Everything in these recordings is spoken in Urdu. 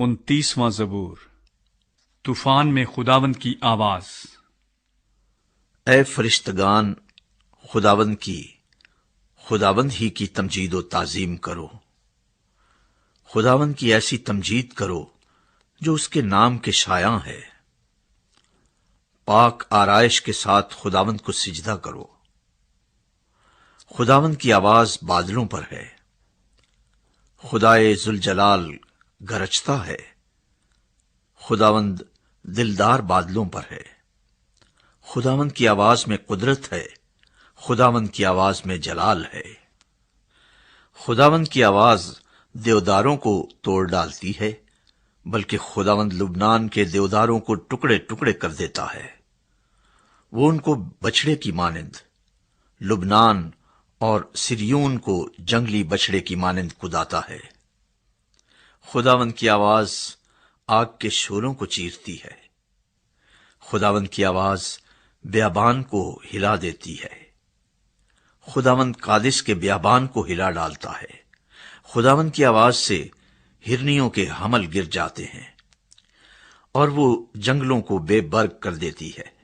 29واں زبور۔ طوفان میں خداوند کی آواز۔ اے فرشتگان، خداوند ہی کی تمجید و تعظیم کرو۔ خداوند کی ایسی تمجید کرو جو اس کے نام کے شایاں ہے۔ پاک آرائش کے ساتھ خداوند کو سجدہ کرو۔ خداوند کی آواز بادلوں پر ہے۔ خدائے ذوالجلال گرجتا ہے۔ خداوند دلدار بادلوں پر ہے۔ خداوند کی آواز میں قدرت ہے۔ خداوند کی آواز میں جلال ہے۔ خداوند کی آواز دیوداروں کو توڑ ڈالتی ہے، بلکہ خداوند لبنان کے دیوداروں کو ٹکڑے ٹکڑے کر دیتا ہے۔ وہ ان کو بچھڑے کی مانند، لبنان اور سریون کو جنگلی بچھڑے کی مانند کداتا ہے۔ خداوند کی آواز آگ کے شعلوں کو چیرتی ہے۔ خداوند کی آواز بیابان کو ہلا دیتی ہے۔ خداوند قادس کے بیابان کو ہلا ڈالتا ہے۔ خداوند کی آواز سے ہرنیوں کے حمل گر جاتے ہیں، اور وہ جنگلوں کو بے برگ کر دیتی ہے۔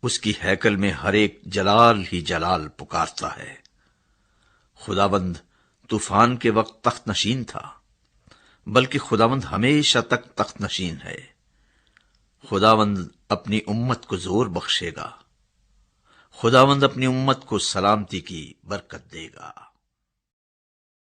اس کی ہیکل میں ہر ایک جلال ہی جلال پکارتا ہے۔ خداوند طوفان کے وقت تخت نشین تھا، بلکہ خداوند ہمیشہ تک تخت نشین ہے۔ خداوند اپنی امت کو زور بخشے گا۔ خداوند اپنی امت کو سلامتی کی برکت دے گا۔